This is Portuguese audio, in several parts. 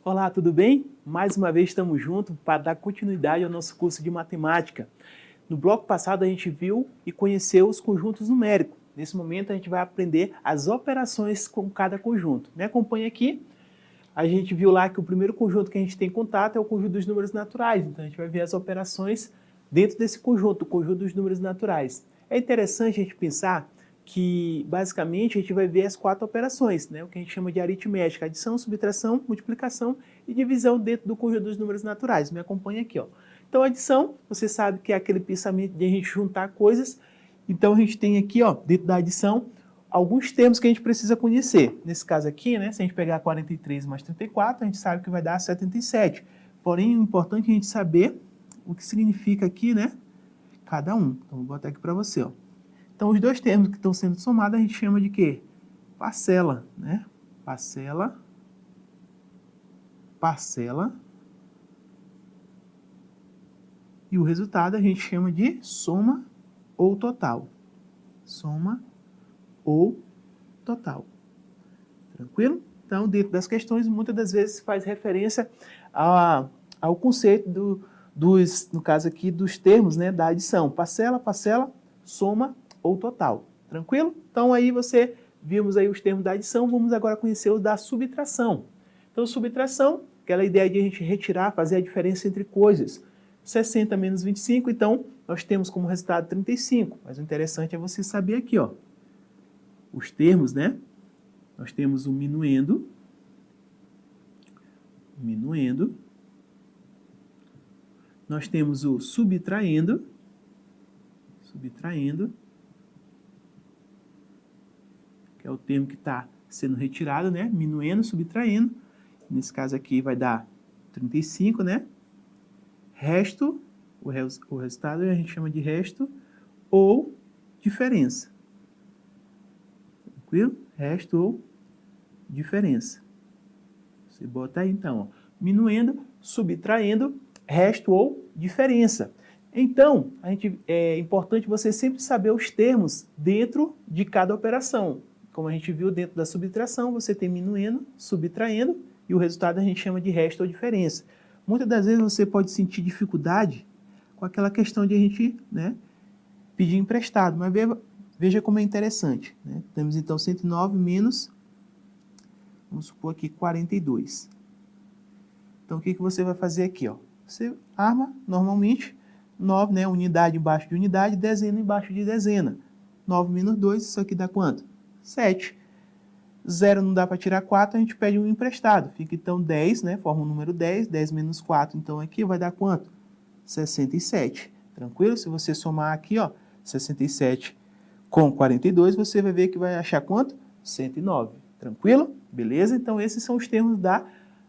Olá, tudo bem? Mais uma vez estamos juntos para dar continuidade ao nosso curso de matemática. No bloco passado a gente viu e conheceu os conjuntos numéricos. Nesse momento a gente vai aprender as operações com cada conjunto. Me acompanha aqui. A gente viu lá que o primeiro conjunto que a gente tem contato é o conjunto dos números naturais. Então a gente vai ver as operações dentro desse conjunto, o conjunto dos números naturais. É interessante a gente pensar que basicamente a gente vai ver as 4 operações, né? O que a gente chama de aritmética: adição, subtração, multiplicação e divisão dentro do conjunto dos números naturais. Me acompanha aqui, ó. Então, adição, você sabe que é aquele pensamento de a gente juntar coisas. Então, a gente tem aqui, ó, dentro da adição, alguns termos que a gente precisa conhecer. Nesse caso aqui, né, se a gente pegar 43 mais 34, a gente sabe que vai dar 77. Porém, é importante a gente saber o que significa aqui, né, cada um. Então, vou botar aqui para você, ó. Então, os dois termos que estão sendo somados, a gente chama de quê? Parcela, né? Parcela. E o resultado a gente chama de soma ou total. Soma ou total. Tranquilo? Então, dentro das questões, muitas das vezes faz referência ao conceito no caso aqui, dos termos, né, da adição. Parcela, soma ou total. Tranquilo? Então, aí vimos aí os termos da adição, vamos agora conhecer os da subtração. Então, subtração, aquela ideia de a gente retirar, fazer a diferença entre coisas. 60 menos 25, então, nós temos como resultado 35. Mas o interessante é você saber aqui, ó, os termos, né? Nós temos o minuendo, nós temos o subtraindo, que é o termo que está sendo retirado, né? Minuendo, subtraindo. Nesse caso aqui vai dar 35, né? Resto, o resultado a gente chama de resto ou diferença. Tranquilo? Resto ou diferença. Você bota aí então, ó, minuendo, subtraindo, resto ou diferença. Então, é importante você sempre saber os termos dentro de cada operação. Como a gente viu dentro da subtração, você tem minuendo, subtraindo, e o resultado a gente chama de resto ou diferença. Muitas das vezes você pode sentir dificuldade com aquela questão de a gente, né, pedir emprestado, mas veja como é interessante, né? Temos então 109 menos, vamos supor aqui, 42. Então, o que você vai fazer aqui, ó? Você arma, normalmente, 9, né, unidade embaixo de unidade, dezena embaixo de dezena. 9 menos 2, isso aqui dá quanto? 7. 0 não dá para tirar 4, a gente pede um emprestado. Fica então 10, né? Forma o número 10. 10 menos 4, então aqui vai dar quanto? 67. Tranquilo? Se você somar aqui, ó, 67 com 42, você vai ver que vai achar quanto? 109. Tranquilo? Beleza? Então esses são os termos da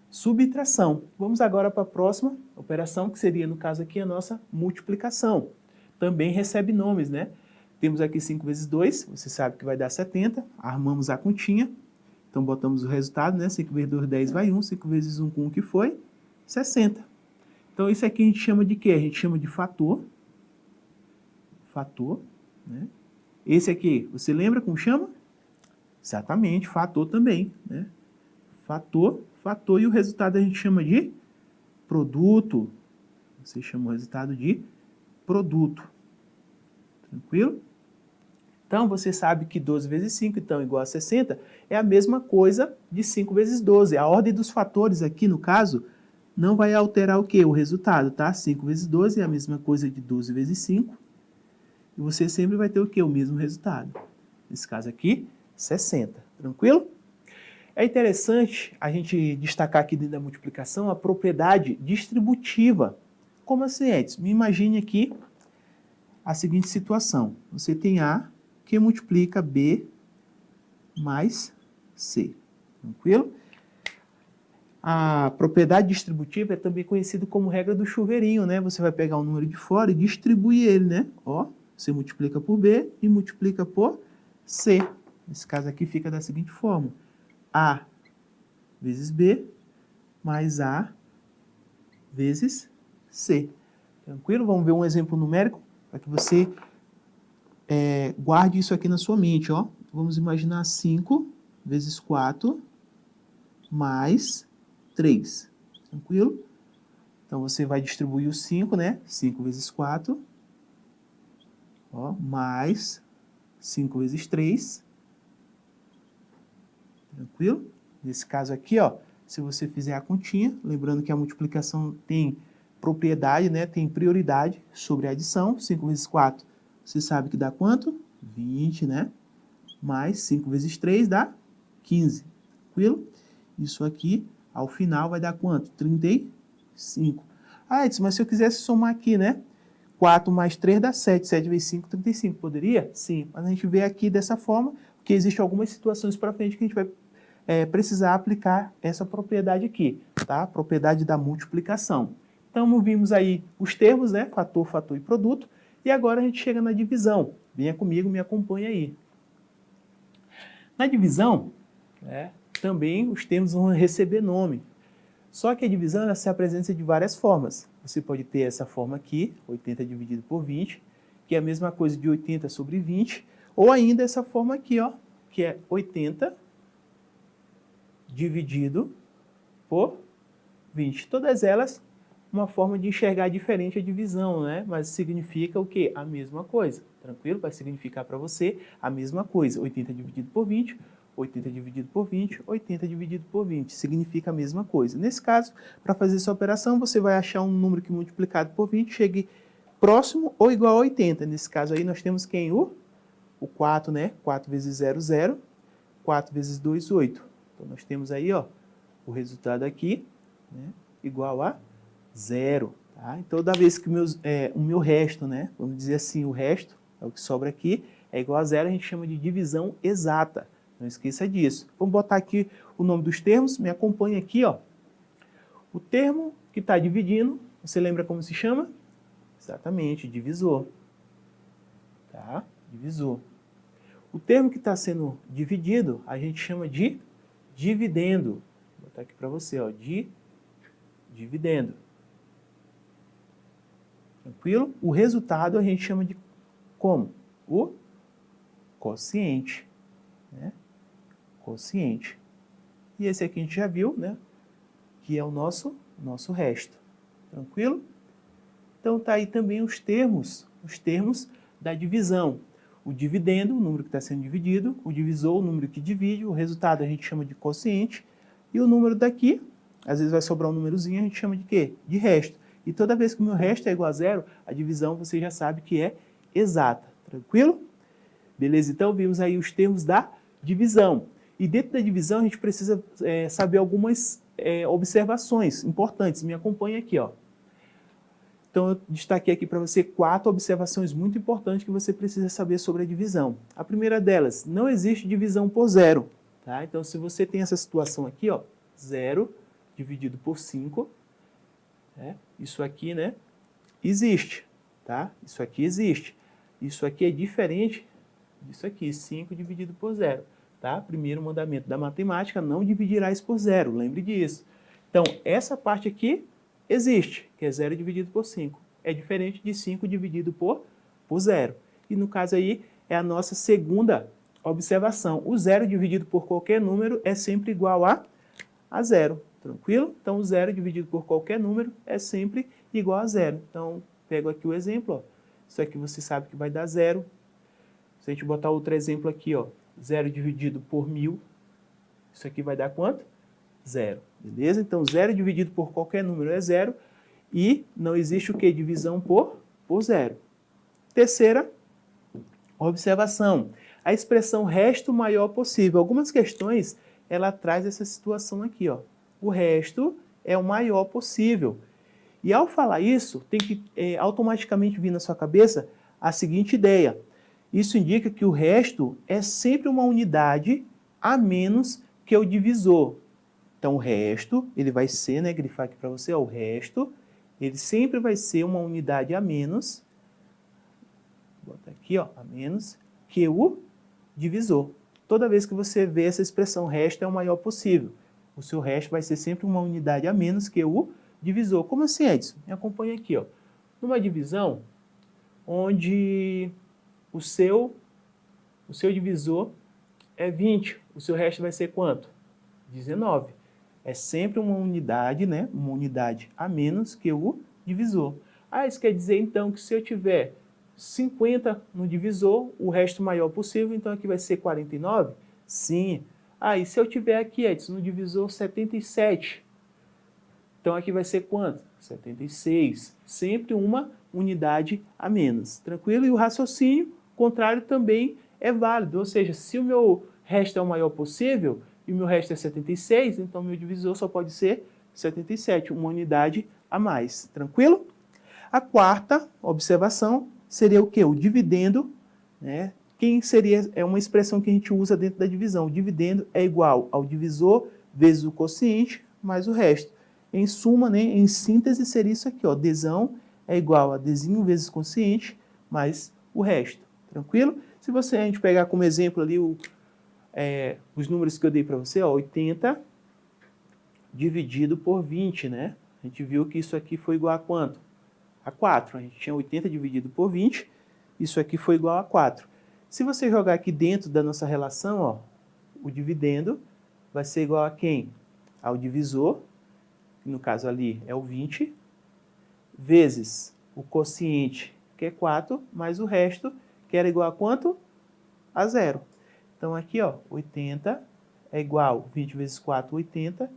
subtração. Vamos agora para a próxima operação, que seria, no caso aqui, a nossa multiplicação. Também recebe nomes, né? Temos aqui 5 vezes 2, você sabe que vai dar 70, armamos a continha, então botamos o resultado, né? 5 vezes 2, 10 vai 1, 5 vezes 1 com 1 que foi? 60. Então isso aqui a gente chama de quê? A gente chama de fator, né? Esse aqui, você lembra como chama? Exatamente, fator também, né? Fator, e o resultado a gente chama de produto. Você chama o resultado de produto. Tranquilo? Então, você sabe que 12 vezes 5, então, igual a 60, é a mesma coisa de 5 vezes 12. A ordem dos fatores aqui, no caso, não vai alterar o quê? O resultado, tá? 5 vezes 12 é a mesma coisa de 12 vezes 5. E você sempre vai ter o quê? O mesmo resultado. Nesse caso aqui, 60. Tranquilo? É interessante a gente destacar aqui dentro da multiplicação a propriedade distributiva. Como assim, Edson? Me imagine aqui a seguinte situação. Você tem A que multiplica B mais C. Tranquilo? A propriedade distributiva é também conhecida como regra do chuveirinho, né? Você vai pegar um número de fora e distribuir ele, né? Ó, você multiplica por B e multiplica por C. Nesse caso aqui fica da seguinte forma: A vezes B mais A vezes C. Tranquilo? Vamos ver um exemplo numérico para que você guarde isso aqui na sua mente, ó. Vamos imaginar 5 vezes 4 mais 3. Tranquilo? Então, você vai distribuir o 5, né? 5 vezes 4, ó, mais 5 vezes 3. Tranquilo? Nesse caso aqui, ó, se você fizer a continha, lembrando que a multiplicação tem propriedade, né? Tem prioridade sobre a adição. 5 vezes 4, você sabe que dá quanto? 20, né? Mais 5 vezes 3 dá 15. Tranquilo? Isso aqui, ao final, vai dar quanto? 35. Ah, Edson, mas se eu quisesse somar aqui, né? 4 mais 3 dá 7. 7 vezes 5, 35. Poderia? Sim. Mas a gente vê aqui dessa forma, porque existem algumas situações para frente que a gente vai precisar aplicar essa propriedade aqui, tá? Propriedade da multiplicação. Então, vimos aí os termos, né? Fator, fator e produto. E agora a gente chega na divisão. Venha comigo, me acompanha aí. Na divisão, né, também os termos vão receber nome. Só que a divisão ela se apresenta de várias formas. Você pode ter essa forma aqui, 80 dividido por 20, que é a mesma coisa de 80 sobre 20, ou ainda essa forma aqui, ó, que é 80 dividido por 20. Todas elas, uma forma de enxergar diferente a divisão, né? Mas significa o quê? A mesma coisa. Tranquilo? Vai significar para você a mesma coisa. 80 dividido por 20, 80 dividido por 20, 80 dividido por 20. Significa a mesma coisa. Nesse caso, para fazer essa operação, você vai achar um número que multiplicado por 20 chegue próximo ou igual a 80. Nesse caso aí, nós temos quem? O 4, né? 4 vezes 0, 0. 4 vezes 2, 8. Então, nós temos aí, ó, o resultado aqui, né, igual a 0. Tá? Então, toda vez que o meu resto, né, vamos dizer assim, o resto, é o que sobra aqui, é igual a 0, a gente chama de divisão exata. Não esqueça disso. Vamos botar aqui o nome dos termos, me acompanha aqui, ó. O termo que está dividindo, você lembra como se chama? Exatamente, divisor. Tá? Divisor. O termo que está sendo dividido, a gente chama de dividendo. Vou botar aqui para você, ó, dividendo. Tranquilo? O resultado a gente chama de como? O quociente. Né? Quociente. E esse aqui a gente já viu, né? Que é o nosso resto. Tranquilo? Então tá aí também os termos da divisão. O dividendo, o número que está sendo dividido, o divisor, o número que divide, o resultado a gente chama de quociente, e o número daqui, às vezes vai sobrar um númerozinho, a gente chama de quê? De resto. E toda vez que o meu resto é igual a 0, a divisão você já sabe que é exata. Tranquilo? Beleza? Então vimos aí os termos da divisão. E dentro da divisão a gente precisa saber algumas observações importantes. Me acompanha aqui, ó. Então, eu destaquei aqui para você 4 observações muito importantes que você precisa saber sobre a divisão. A primeira delas, não existe divisão por 0. Tá? Então, se você tem essa situação aqui, ó, 0 dividido por 5, né? Isso aqui, né, existe. Tá? Isso aqui existe. Isso aqui é diferente disso aqui, 5 dividido por 0. Tá? Primeiro mandamento da matemática, não dividirás por 0. Lembre disso. Então, essa parte aqui existe, que é 0 dividido por 5. É diferente de 5 dividido por 0. E no caso aí, é a nossa segunda observação. O 0 dividido por qualquer número é sempre igual a 0. Tranquilo? Então, o 0 dividido por qualquer número é sempre igual a 0. Então, pego aqui o exemplo. Ó. Isso aqui você sabe que vai dar 0. Se a gente botar outro exemplo aqui, ó, 0 dividido por 1000, isso aqui vai dar quanto? 0. Beleza? Então, 0 dividido por qualquer número é 0 e não existe o que? Divisão por 0. Terceira observação. A expressão resto maior possível. Algumas questões, ela traz essa situação aqui, ó. O resto é o maior possível. E ao falar isso, tem que automaticamente vir na sua cabeça a seguinte ideia. Isso indica que o resto é sempre uma unidade a menos que o divisor. Então, o resto, ele vai ser, né, grifar aqui para você, ó, o resto, ele sempre vai ser uma unidade a menos, vou botar aqui, ó, a menos, que o divisor. Toda vez que você vê essa expressão resto é o maior possível, o seu resto vai ser sempre uma unidade a menos que o divisor. Como assim, Edson? Me acompanha aqui, ó. Numa divisão onde o seu divisor é 20, o seu resto vai ser quanto? 19. É sempre uma unidade, né? Uma unidade a menos que o divisor. Ah, isso quer dizer então que se eu tiver 50 no divisor, o resto maior possível, então aqui vai ser 49? Sim. Ah, e se eu tiver aqui, Edson, no divisor 77, então aqui vai ser quanto? 76. Sempre uma unidade a menos. Tranquilo? E o raciocínio contrário também é válido. Ou seja, se o meu resto é o maior possível e o meu resto é 76, então meu divisor só pode ser 77, uma unidade a mais. Tranquilo? A quarta observação seria o quê? O dividendo, né? É uma expressão que a gente usa dentro da divisão. O dividendo é igual ao divisor vezes o quociente mais o resto. Em suma, né, em síntese, seria isso aqui, ó. Dzão é igual a Dzinho vezes quociente mais o resto. Tranquilo? Se a gente pegar como exemplo ali os números que eu dei para você, ó, 80 dividido por 20, né? A gente viu que isso aqui foi igual a quanto? A 4. A gente tinha 80 dividido por 20, isso aqui foi igual a 4. Se você jogar aqui dentro da nossa relação, ó, o dividendo vai ser igual a quem? Ao divisor, que no caso ali é o 20, vezes o quociente, que é 4, mais o resto, que era igual a quanto? A 0. Então aqui, ó, 80 é igual 20 vezes 4, 80,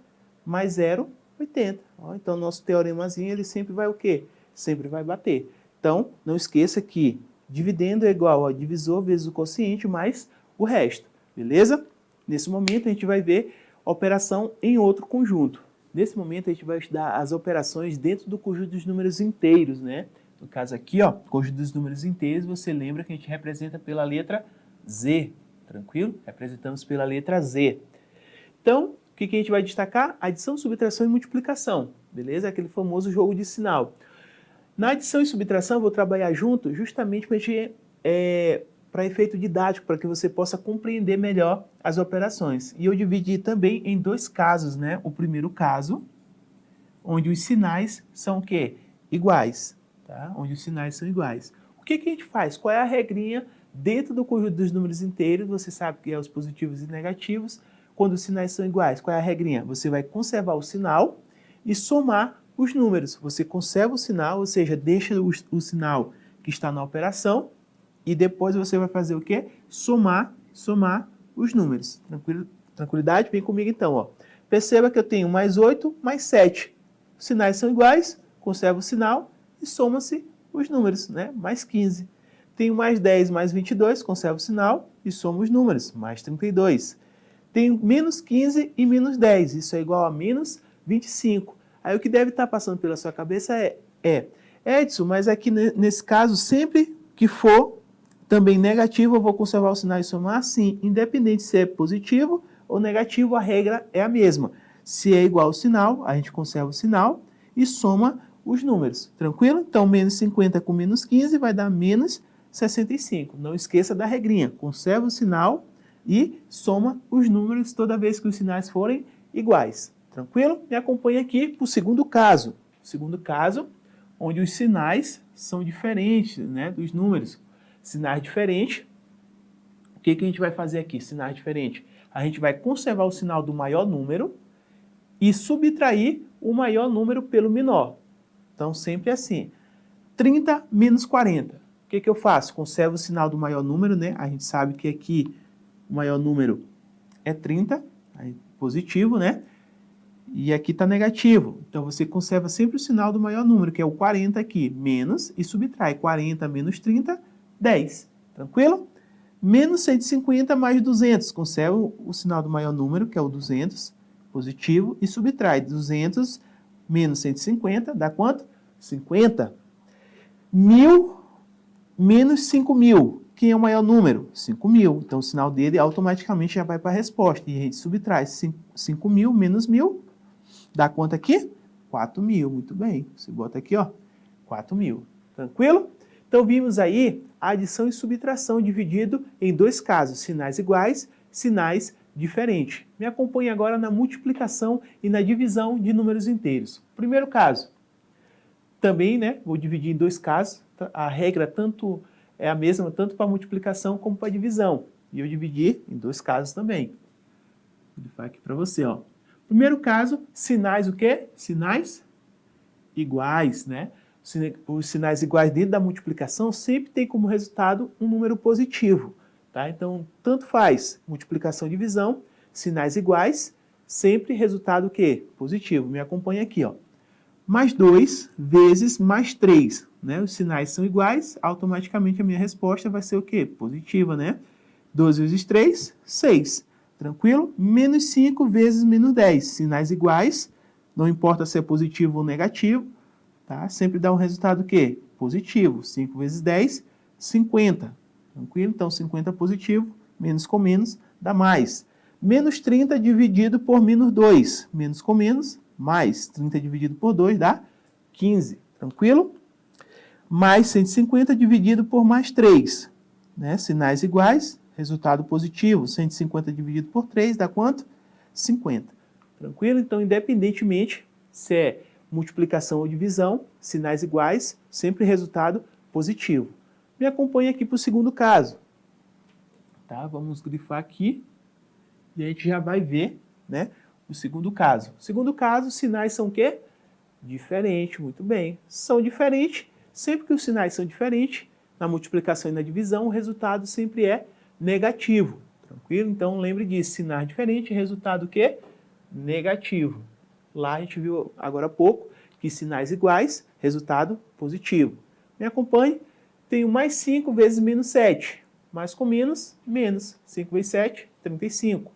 mais 0, 80. Ó, então nosso teoremazinho, ele sempre vai o quê? Sempre vai bater. Então, não esqueça que dividendo é igual ao divisor vezes o quociente mais o resto, beleza? Nesse momento a gente vai ver a operação em outro conjunto. Nesse momento a gente vai estudar as operações dentro do conjunto dos números inteiros, né? No caso aqui, ó, conjunto dos números inteiros, você lembra que a gente representa pela letra Z, tranquilo? Representamos pela letra Z. Então, o que a gente vai destacar? Adição, subtração e multiplicação, beleza? Aquele famoso jogo de sinal. Na adição e subtração, eu vou trabalhar junto justamente para efeito didático, para que você possa compreender melhor as operações. E eu dividi também em dois casos, né? O primeiro caso, onde os sinais são o quê? Iguais, tá? Onde os sinais são iguais. O que a gente faz? Qual é a regrinha dentro do conjunto dos números inteiros? Você sabe que é os positivos e negativos. Quando os sinais são iguais, qual é a regrinha? Você vai conservar o sinal e somar os números. Você conserva o sinal, ou seja, deixa o sinal que está na operação e depois você vai fazer o quê? Somar os números. Tranquilidade? Vem comigo então, ó. Perceba que eu tenho mais 8, mais 7. Os sinais são iguais, conserva o sinal e soma-se os números, né? Mais 15. Tenho mais 10, mais 22, conserva o sinal e soma os números, mais 32. Tenho menos 15 e menos 10, isso é igual a menos 25. Aí o que deve estar passando pela sua cabeça Edson, mas aqui nesse caso, sempre que for também negativo, eu vou conservar o sinal e somar? Sim, independente se é positivo ou negativo, a regra é a mesma. Se é igual ao sinal, a gente conserva o sinal e soma os números, tranquilo? Então, menos 50 com menos 15 vai dar menos 65. Não esqueça da regrinha, conserva o sinal e soma os números toda vez que os sinais forem iguais. Tranquilo? Me acompanhe aqui para o segundo caso. Segundo caso, onde os sinais são diferentes, né, dos números. Sinais diferentes. O que a gente vai fazer aqui? Sinais diferentes. A gente vai conservar o sinal do maior número e subtrair o maior número pelo menor. Então, sempre assim. 30 menos 40. O que eu faço? Conservo o sinal do maior número, né? A gente sabe que aqui o maior número é 30, positivo, né? E aqui está negativo. Então, você conserva sempre o sinal do maior número, que é o 40 aqui, menos, e subtrai 40 menos 30, 10. Tranquilo? Menos 150 mais 200. Conserva o sinal do maior número, que é o 200, positivo, e subtrai 200 menos 150, dá quanto? 50. 1.000 menos 5.000. Quem é o maior número? 5.000. Então, o sinal dele automaticamente já vai para a resposta. E a gente subtrai 5.000 menos 1.000. Dá quanto aqui? 4.000. Muito bem. Você bota aqui, ó, 4.000. Tranquilo? Então, vimos aí a adição e subtração dividido em dois casos, sinais iguais, sinais diferentes. Me acompanhe agora na multiplicação e na divisão de números inteiros. Primeiro caso, também, né, vou dividir em dois casos. A regra é a mesma tanto para multiplicação como para divisão. E eu dividi em dois casos também. Vou falar aqui para você, ó. Primeiro caso, sinais o quê? Sinais iguais, né? Os sinais iguais dentro da multiplicação sempre tem como resultado um número positivo, tá? Então, tanto faz multiplicação e divisão, sinais iguais, sempre resultado o quê? Positivo. Me acompanha aqui, ó. Mais 2 vezes mais 3, né? Os sinais são iguais, automaticamente a minha resposta vai ser o quê? Positiva, né? 2 vezes 3, 6. Tranquilo? Menos 5 vezes menos 10. Sinais iguais, não importa se é positivo ou negativo, tá? Sempre dá um resultado o quê? Positivo. 5 vezes 10, 50. Tranquilo? Então, 50 positivo, menos com menos, dá mais. Menos 30 dividido por menos 2. Menos com menos, mais. 30 dividido por 2 dá 15. Tranquilo? Mais 150 dividido por mais 3. Né? Sinais iguais, resultado positivo. 150 dividido por 3 dá quanto? 50. Tranquilo? Então, independentemente se é multiplicação ou divisão, sinais iguais, sempre resultado positivo. Me acompanhe aqui para o segundo caso. Tá? Vamos grifar aqui e a gente já vai ver, né, o segundo caso. Segundo caso, sinais são o quê? Diferentes, muito bem. São diferentes, sempre que os sinais são diferentes, na multiplicação e na divisão, o resultado sempre é negativo. Tranquilo? Então, lembre disso, sinais diferentes, resultado o quê? Negativo. Lá a gente viu agora há pouco que sinais iguais, resultado positivo. Me acompanhe. Tenho mais 5 vezes menos 7. Mais com menos, menos. 5 vezes 7, 35.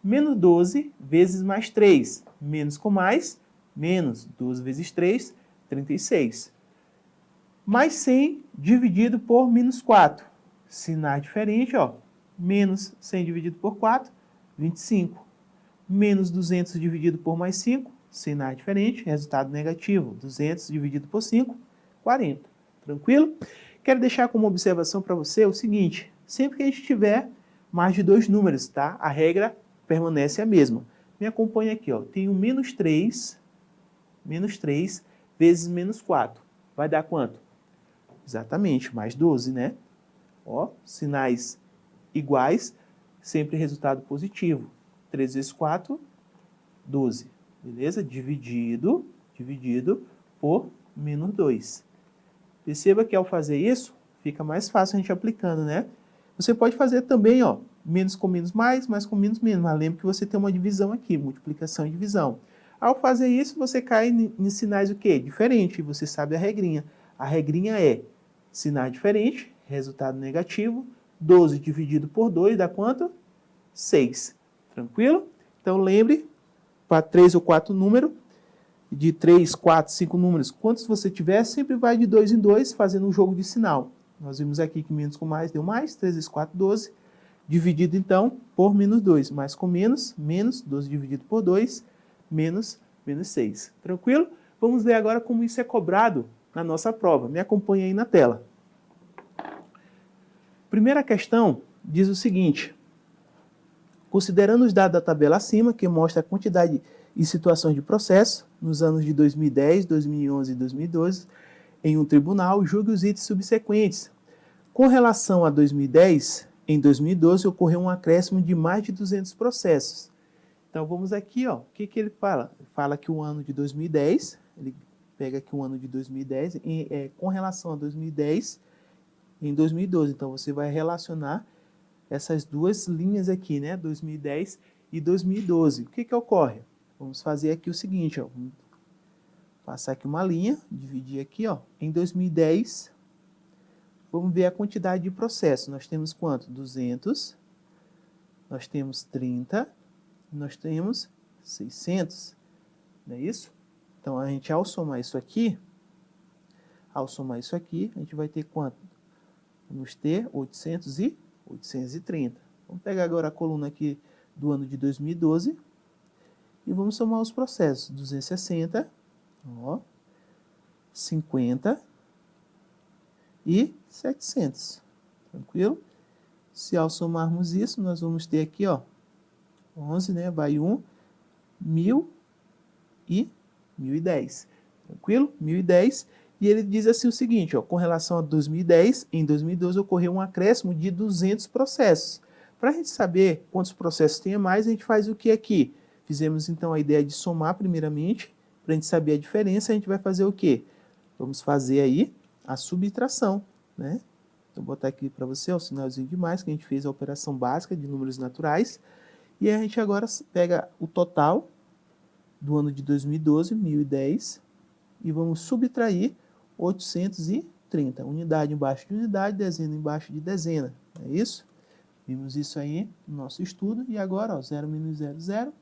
Menos 12 vezes mais 3. Menos com mais, menos. 12 vezes 3, 36. Mais 100 dividido por menos 4. Sinais diferentes, ó. Menos 100 dividido por 4, 25. Menos 200 dividido por mais 5, sinais diferentes, resultado negativo. 200 dividido por 5, 40. Tranquilo? Quero deixar como observação para você o seguinte, sempre que a gente tiver mais de 2 números, tá? A regra permanece a mesma. Me acompanha aqui, ó. Tenho menos 3 vezes menos 4. Vai dar quanto? Exatamente, mais 12, né? Ó, sinais iguais, sempre resultado positivo. 3 vezes 4, 12. Beleza? Dividido por menos 2. Perceba que ao fazer isso, fica mais fácil a gente aplicando, né? Você pode fazer também, ó, menos com menos mais com menos menos. Mas lembre que você tem uma divisão aqui, multiplicação e divisão. Ao fazer isso, você cai em sinais o quê? Diferente. Você sabe a regrinha. A regrinha é sinal diferente, resultado negativo. 12 dividido por 2 dá quanto? 6. Tranquilo? Então lembre, para 3 ou 4 números, de 3, 4, 5 números, quantos você tiver, sempre vai de 2 em 2, fazendo um jogo de sinal. Nós vimos aqui que menos com mais deu mais, 3 vezes 4, 12, dividido então por menos 2. Mais com menos, menos, 12 dividido por 2, menos 6. Tranquilo? Vamos ver agora como isso é cobrado na nossa prova. Me acompanhe aí na tela. Primeira questão diz o seguinte: considerando os dados da tabela acima, que mostra a quantidade e situações de processo, nos anos de 2010, 2011 e 2012, em um tribunal, julgue os itens subsequentes. Com relação a 2010, em 2012 ocorreu um acréscimo de mais de 200 processos. Então vamos aqui, ó, o que ele fala? Ele fala que o ano de 2010, ele pega aqui o ano de 2010, com relação a 2010, em 2012. Então você vai relacionar essas duas linhas aqui, né? 2010 e 2012. O que ocorre? Vamos fazer aqui o seguinte, ó. Vamos passar aqui uma linha, dividir aqui, ó. Em 2010, vamos ver a quantidade de processos. Nós temos quanto? 200. Nós temos 30. Nós temos 600. Não é isso? Então, a gente, ao somar isso aqui, a gente vai ter quanto? Vamos ter 800 e 830. Vamos pegar agora a coluna aqui do ano de 2012 e vamos somar os processos. 260, ó, 50 e 700. Tranquilo? Se ao somarmos isso, nós vamos ter aqui, ó, 11, né? Vai 1, 1000 e 1010. Tranquilo? 1010. E ele diz assim o seguinte, ó, com relação a 2010, em 2012 ocorreu um acréscimo de 200 processos. Para a gente saber quantos processos tem a mais, a gente faz o que aqui? Fizemos, então, a ideia de somar primeiramente. Para a gente saber a diferença, a gente vai fazer o quê? Vamos fazer aí a subtração, né? Então, vou botar aqui para você o sinalzinho de mais, que a gente fez a operação básica de números naturais. E a gente agora pega o total do ano de 2012, 1010, e vamos subtrair 830. Unidade embaixo de unidade, dezena embaixo de dezena. É isso? Vimos isso aí no nosso estudo. E agora, ó, 0 menos 0, 0.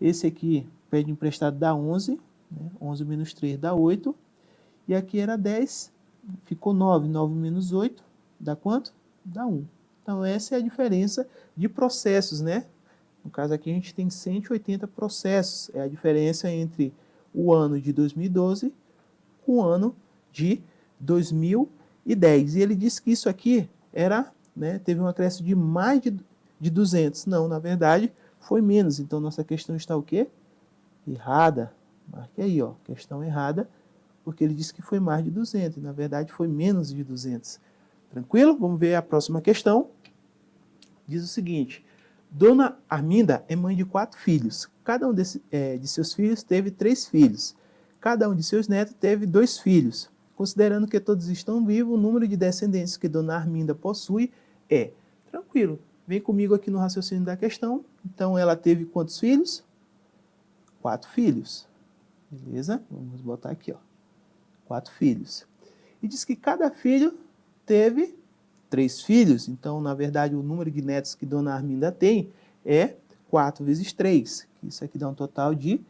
Esse aqui, pede emprestado, dá 11. Né? 11 menos 3 dá 8. E aqui era 10, ficou 9. 9 menos 8 dá quanto? Dá 1. Então, essa é a diferença de processos, né? No caso aqui, a gente tem 180 processos. É a diferença entre o ano de 2012 com o ano de 2010. E ele disse que isso aqui era, né, teve um acréscimo de mais de 200. Não, na verdade, foi menos. Então, nossa questão está o quê? Errada. Marque aí, ó, questão errada, porque ele disse que foi mais de 200. E, na verdade, foi menos de 200. Tranquilo? Vamos ver a próxima questão. Diz o seguinte: Dona Arminda é mãe de 4 filhos. Cada um de seus filhos teve 3 filhos. Cada um de seus netos teve 2 filhos. Considerando que todos estão vivos, o número de descendentes que Dona Arminda possui é... Tranquilo. Vem comigo aqui no raciocínio da questão. Então, ela teve quantos filhos? 4 filhos. Beleza? Vamos botar aqui, ó. 4 filhos. E diz que cada filho teve 3 filhos. Então, na verdade, o número de netos que Dona Arminda tem é 4 vezes 3. Isso aqui dá um total de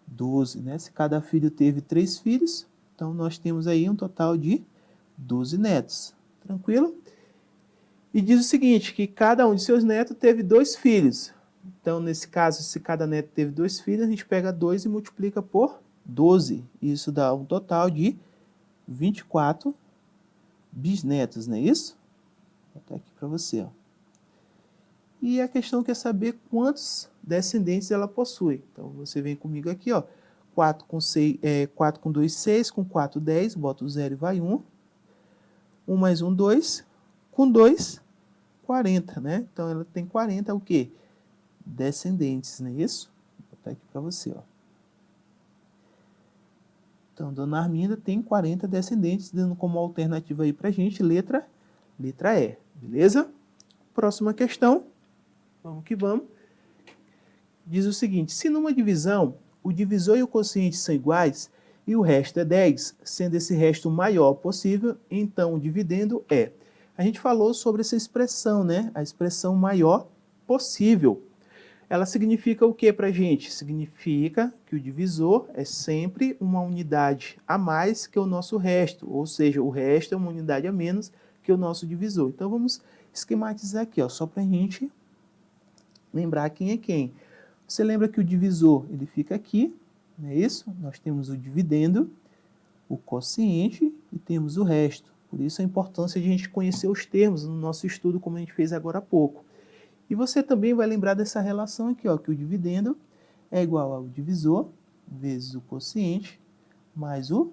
12, né? Se cada filho teve 3 filhos, então nós temos aí um total de 12 netos. Tranquilo? E diz o seguinte, que cada um de seus netos teve 2 filhos. Então, nesse caso, se cada neto teve 2 filhos, a gente pega 2 e multiplica por 12. Isso dá um total de 24 bisnetos, não é isso? Vou botar aqui para você, ó. E a questão quer saber quantos descendentes ela possui. Então, você vem comigo aqui, ó. 4 com 2, 6. Com 4, 10. Bota o 0 e vai 1. 1 mais 1, 2. Com 2, 40, né? Então, ela tem 40, o quê? Descendentes, não é isso? Vou botar aqui para você, ó. Então, Dona Arminda tem 40 descendentes, dando como alternativa aí para a gente letra E, beleza? Próxima questão. Vamos que vamos. Diz o seguinte: se numa divisão o divisor e o quociente são iguais e o resto é 10, sendo esse resto o maior possível, então o dividendo é... A gente falou sobre essa expressão, né? A expressão maior possível. Ela significa o que para a gente? Significa que o divisor é sempre uma unidade a mais que o nosso resto, ou seja, o resto é uma unidade a menos que o nosso divisor. Então vamos esquematizar aqui, ó, só para a gente lembrar quem é quem. Você lembra que o divisor ele fica aqui, não é isso? Nós temos o dividendo, o quociente e temos o resto. Por isso a importância de a gente conhecer os termos no nosso estudo, como a gente fez agora há pouco. E você também vai lembrar dessa relação aqui, ó, que o dividendo é igual ao divisor vezes o quociente mais o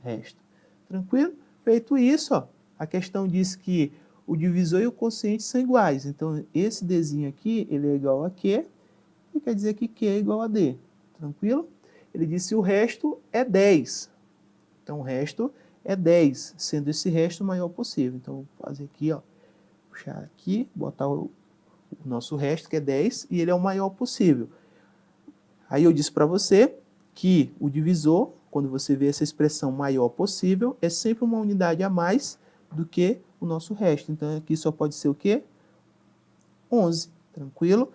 resto. Tranquilo? Feito isso, ó, a questão diz que o divisor e o quociente são iguais. Então, esse Dzinho aqui, ele é igual a Q, e quer dizer que Q é igual a D. Tranquilo? Ele disse que o resto é 10. Então, o resto é 10, sendo esse resto o maior possível. Então, vou fazer aqui, ó, puxar aqui, botar o nosso resto, que é 10, e ele é o maior possível. Aí eu disse para você que o divisor, quando você vê essa expressão maior possível, é sempre uma unidade a mais do que o nosso resto. Então, aqui só pode ser o quê? 11, tranquilo?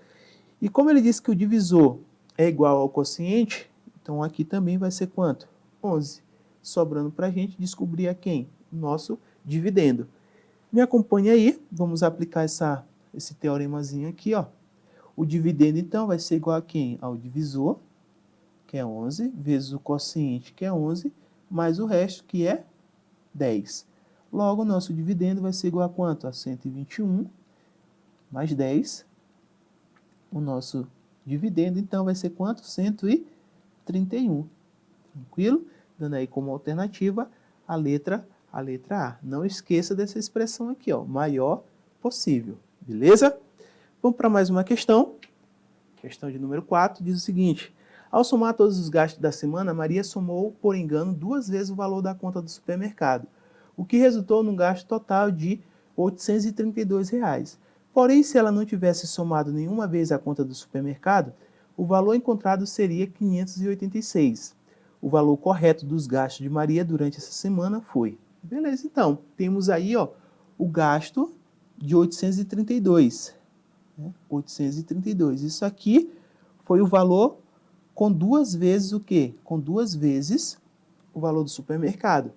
E como ele disse que o divisor é igual ao quociente, então aqui também vai ser quanto? 11. Sobrando para a gente descobrir a quem? O nosso dividendo. Me acompanhe aí, vamos aplicar esse teoremazinho aqui, ó. O dividendo, então, vai ser igual a quem? Ao divisor, que é 11, vezes o quociente, que é 11, mais o resto, que é 10. Logo, o nosso dividendo vai ser igual a quanto? A 121, mais 10. O nosso dividendo, então, vai ser quanto? 131. Tranquilo? Dando aí como alternativa a letra A. Não esqueça dessa expressão aqui, ó, maior possível. Beleza? Vamos para mais uma questão. Questão de número 4 diz o seguinte: ao somar todos os gastos da semana, Maria somou, por engano, 2 vezes o valor da conta do supermercado, o que resultou num gasto total de R$ 832. Porém, se ela não tivesse somado nenhuma vez a conta do supermercado, o valor encontrado seria 586. O valor correto dos gastos de Maria durante essa semana foi... Beleza, então, temos aí o gasto de 832. 832. Isso aqui foi o valor com 2 vezes o quê? Com 2 vezes o valor do supermercado.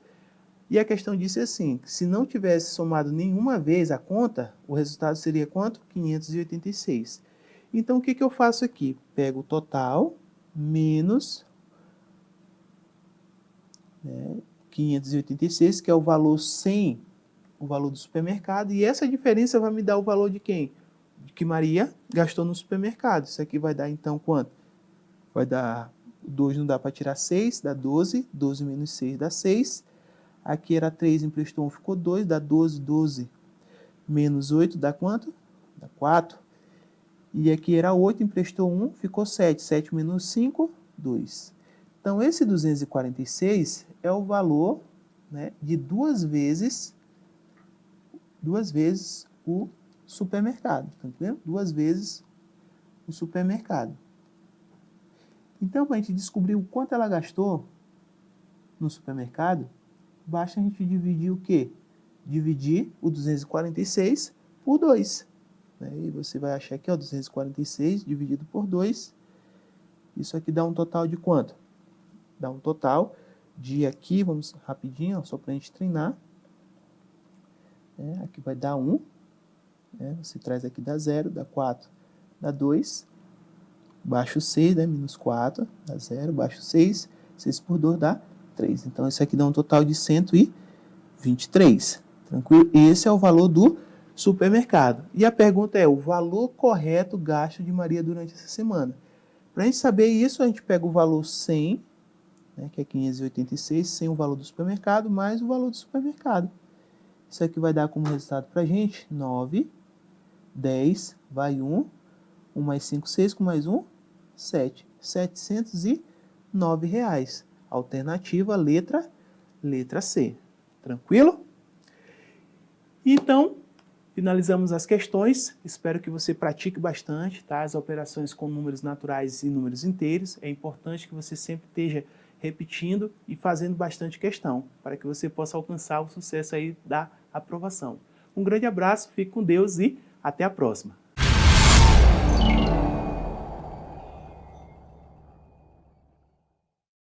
E a questão disse assim, que se não tivesse somado nenhuma vez a conta, o resultado seria quanto? 586. Então, o que eu faço aqui? Pego o total menos 586, que é o valor sem o valor do supermercado, e essa diferença vai me dar o valor de quem? Que Maria gastou no supermercado. Isso aqui vai dar, então, quanto? Vai dar, 2 não dá para tirar 6, dá 12. 12 menos 6 dá 6. Aqui era 3, emprestou 1, ficou 2, dá 12. 12 menos 8 dá quanto? Dá 4. E aqui era 8, emprestou 1, ficou 7. 7 menos 5, 2. Então, esse 246 é o valor, né, de 2 vezes o supermercado, tá entendendo? 2 vezes o supermercado. Então, para a gente descobrir o quanto ela gastou no supermercado, basta a gente dividir o quê? Dividir o 246 por 2. E você vai achar aqui, 246 dividido por 2. Isso aqui dá um total de quanto? Dá um total de aqui, vamos rapidinho, só para a gente treinar. Aqui vai dar 1. Você traz aqui, dá 0, dá 4, dá 2. Baixo 6, menos 4, dá 0, baixo 6. 6 por 2 dá 3. Então, isso aqui dá um total de 123. Tranquilo? Esse é o valor do supermercado. E a pergunta é o valor correto gasto de Maria durante essa semana. Para a gente saber isso, a gente pega o valor 100, que é 586, sem o valor do supermercado, mais o valor do supermercado. Isso aqui vai dar como resultado para a gente 9, 10, vai 1, 1 mais 5, 6, com mais 1, 7. R$ 709. Alternativa, letra C. Tranquilo? Então, finalizamos as questões. Espero que você pratique bastante, tá? As operações com números naturais e números inteiros. É importante que você sempre esteja repetindo e fazendo bastante questão, para que você possa alcançar o sucesso aí da aprovação. Um grande abraço, fique com Deus e até a próxima.